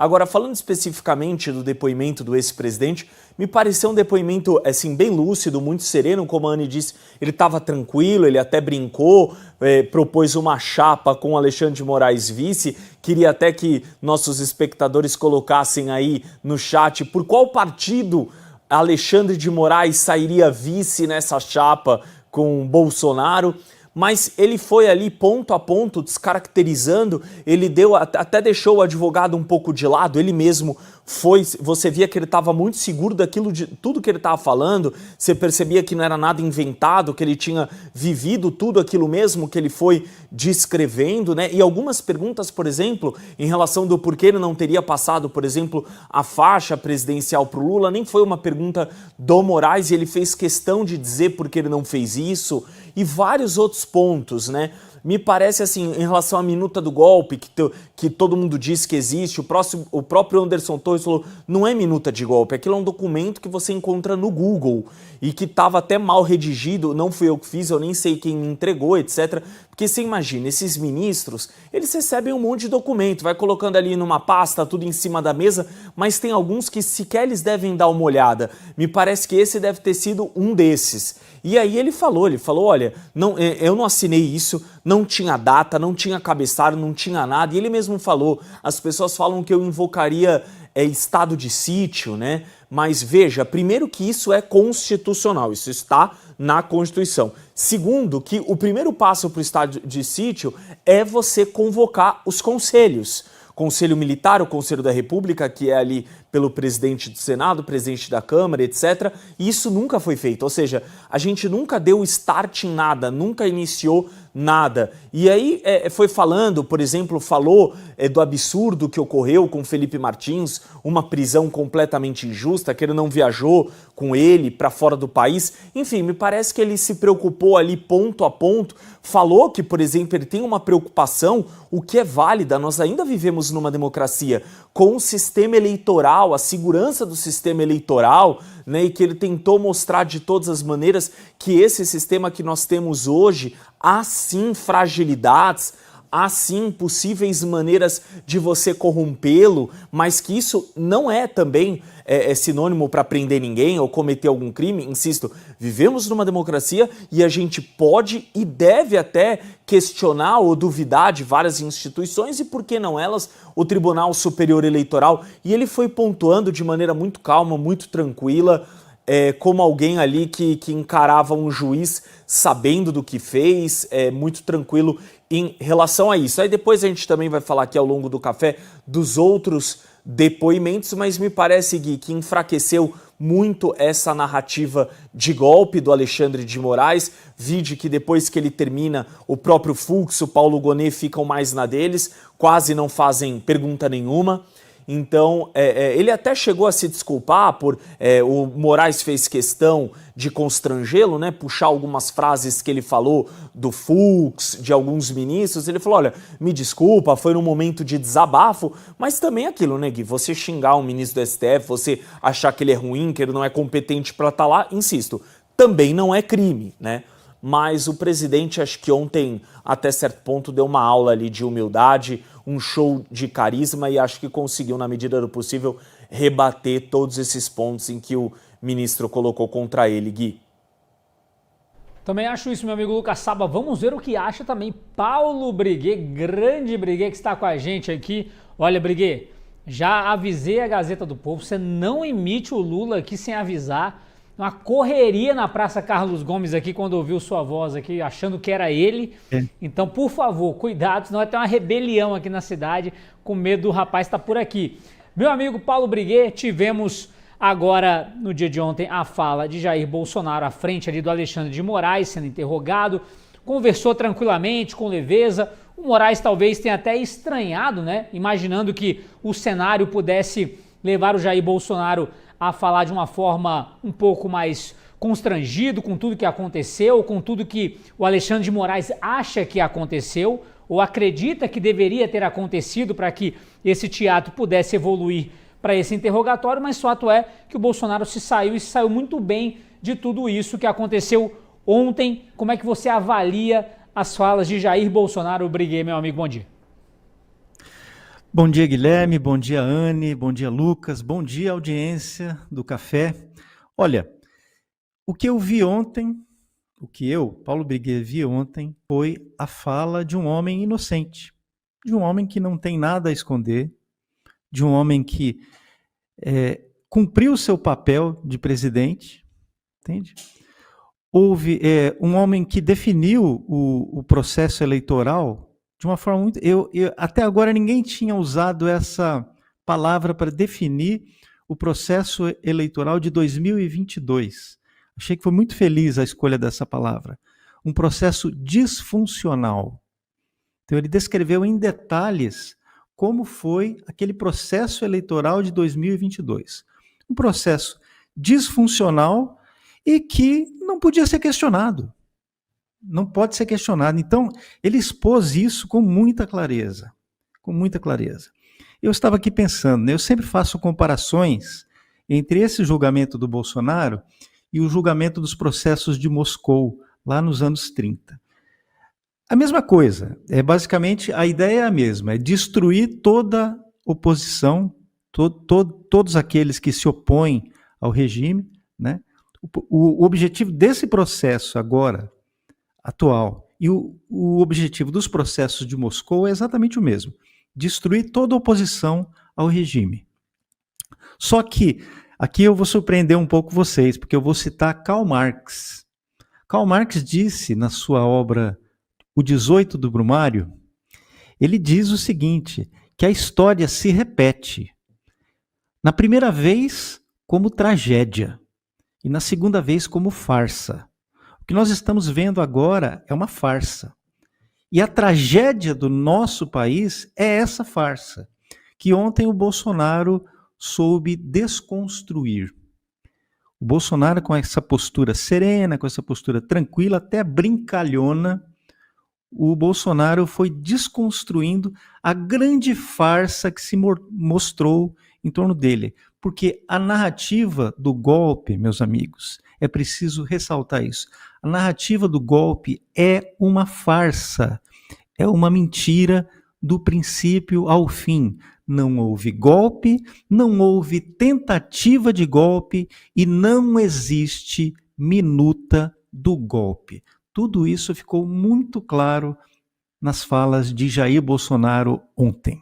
Agora, falando especificamente do depoimento do ex-presidente, me pareceu um depoimento assim, bem lúcido, muito sereno, como a Anne disse, ele estava tranquilo, ele até brincou, propôs uma chapa com Alexandre de Moraes vice, queria até que nossos espectadores colocassem aí no chat por qual partido Alexandre de Moraes sairia vice nessa chapa com Bolsonaro. Mas ele foi ali ponto a ponto, descaracterizando, ele até deixou o advogado um pouco de lado, ele mesmo foi, você via que ele estava muito seguro daquilo, de tudo que ele estava falando, você percebia que não era nada inventado, que ele tinha vivido tudo aquilo mesmo que ele foi descrevendo, né? E algumas perguntas, por exemplo, em relação do porquê ele não teria passado, por exemplo, a faixa presidencial para o Lula, nem foi uma pergunta do Moraes, e ele fez questão de dizer por que ele não fez isso, e vários outros pontos, né? Me parece assim, em relação à minuta do golpe, que todo mundo diz que existe, o próprio Anderson Torres falou, não é minuta de golpe, aquilo é um documento que você encontra no Google e que estava até mal redigido, não fui eu que fiz, eu nem sei quem me entregou, etc. Porque você imagina, esses ministros, eles recebem um monte de documento, vai colocando ali numa pasta, tudo em cima da mesa, mas tem alguns que sequer eles devem dar uma olhada. Me parece que esse deve ter sido um desses. E aí ele falou, olha, não, eu não assinei isso, não tinha data, não tinha cabeçalho, não tinha nada. E ele mesmo falou, as pessoas falam que eu invocaria estado de sítio, né? Mas veja, primeiro que isso é constitucional, isso está na Constituição. Segundo, que o primeiro passo para o estado de sítio é você convocar os conselhos. Conselho Militar, o Conselho da República, que é ali pelo presidente do Senado, presidente da Câmara, etc. E isso nunca foi feito, ou seja, a gente nunca deu start em nada, nunca iniciou nada. E aí foi falando, por exemplo, falou do absurdo que ocorreu com Felipe Martins, uma prisão completamente injusta, que ele não viajou com ele para fora do país. Enfim, me parece que ele se preocupou ali ponto a ponto, falou que, por exemplo, ele tem uma preocupação, o que é válida, nós ainda vivemos numa democracia, com o sistema eleitoral, a segurança do sistema eleitoral, né, e que ele tentou mostrar de todas as maneiras que esse sistema que nós temos hoje, há sim fragilidades, há sim possíveis maneiras de você corrompê-lo, mas que isso não é também sinônimo para prender ninguém ou cometer algum crime. Insisto, vivemos numa democracia e a gente pode e deve até questionar ou duvidar de várias instituições e, por que não elas, o Tribunal Superior Eleitoral. E ele foi pontuando de maneira muito calma, muito tranquila, como alguém ali que encarava um juiz sabendo do que fez, muito tranquilo em relação a isso. Aí depois a gente também vai falar aqui ao longo do café dos outros depoimentos, mas me parece, Gui, que enfraqueceu muito essa narrativa de golpe do Alexandre de Moraes. Vide que depois que ele termina, o próprio Fux, o Paulo Gonet ficam mais na deles, quase não fazem pergunta nenhuma. Então, ele até chegou a se desculpar por... o Moraes fez questão de constrangê-lo, né? Puxar algumas frases que ele falou do Fux, de alguns ministros. Ele falou, olha, me desculpa, foi num momento de desabafo, mas também aquilo, né, Gui? Você xingar um ministro do STF, você achar que ele é ruim, que ele não é competente para estar lá, insisto, também não é crime, né? Mas o presidente, acho que ontem, até certo ponto, deu uma aula ali de humildade, um show de carisma, e acho que conseguiu, na medida do possível, rebater todos esses pontos em que o ministro colocou contra ele, Gui. Também acho isso, meu amigo Lucas Saba. Vamos ver o que acha também Paulo Briguet, grande Briguet, que está com a gente aqui. Olha, Briguet, já avisei a Gazeta do Povo, você não emite o Lula aqui sem avisar. Uma correria na Praça Carlos Gomes aqui, quando ouviu sua voz aqui, achando que era ele. Então, por favor, cuidado, senão vai ter uma rebelião aqui na cidade, com medo do rapaz estar por aqui. Meu amigo Paulo Briguet, tivemos agora, no dia de ontem, a fala de Jair Bolsonaro à frente ali do Alexandre de Moraes, sendo interrogado, conversou tranquilamente, com leveza. O Moraes talvez tenha até estranhado, né? Imaginando que o cenário pudesse levar o Jair Bolsonaro a falar de uma forma um pouco mais constrangido com tudo que aconteceu, com tudo que o Alexandre de Moraes acha que aconteceu ou acredita que deveria ter acontecido para que esse teatro pudesse evoluir para esse interrogatório, mas fato é que o Bolsonaro se saiu muito bem de tudo isso que aconteceu ontem. Como é que você avalia as falas de Jair Bolsonaro? Briguet, meu amigo, bom dia. Bom dia, Guilherme, bom dia, Anne, bom dia, Lucas, bom dia, audiência do Café. Olha, o que eu vi ontem, Paulo Briguet, vi ontem, foi a fala de um homem inocente, de um homem que não tem nada a esconder, de um homem que cumpriu o seu papel de presidente, entende? Houve um homem que definiu o processo eleitoral de uma forma muito. Até agora ninguém tinha usado essa palavra para definir o processo eleitoral de 2022. Achei que foi muito feliz a escolha dessa palavra. Um processo disfuncional. Então, ele descreveu em detalhes como foi aquele processo eleitoral de 2022. Um processo disfuncional e que não podia ser questionado. Não pode ser questionado. Então, ele expôs isso com muita clareza. Com muita clareza. Eu estava aqui pensando, né, eu sempre faço comparações entre esse julgamento do Bolsonaro e o julgamento dos processos de Moscou, lá nos anos 30. A mesma coisa, basicamente a ideia é a mesma, é destruir toda oposição, todos aqueles que se opõem ao regime, né? O objetivo desse processo agora, atual, e o objetivo dos processos de Moscou é exatamente o mesmo, destruir toda oposição ao regime. Só que, aqui eu vou surpreender um pouco vocês, porque eu vou citar Karl Marx. Karl Marx disse na sua obra O 18 do Brumário, ele diz o seguinte, que a história se repete. Na primeira vez, como tragédia, e na segunda vez, como farsa. O que nós estamos vendo agora é uma farsa. E a tragédia do nosso país é essa farsa, que ontem o Bolsonaro soube desconstruir. O Bolsonaro, com essa postura serena, com essa postura tranquila, até brincalhona, o Bolsonaro foi desconstruindo a grande farsa que se mostrou em torno dele. Porque a narrativa do golpe, meus amigos, é preciso ressaltar isso. A narrativa do golpe é uma farsa, é uma mentira do princípio ao fim. Não houve golpe, não houve tentativa de golpe e não existe minuta do golpe. Tudo isso ficou muito claro nas falas de Jair Bolsonaro ontem.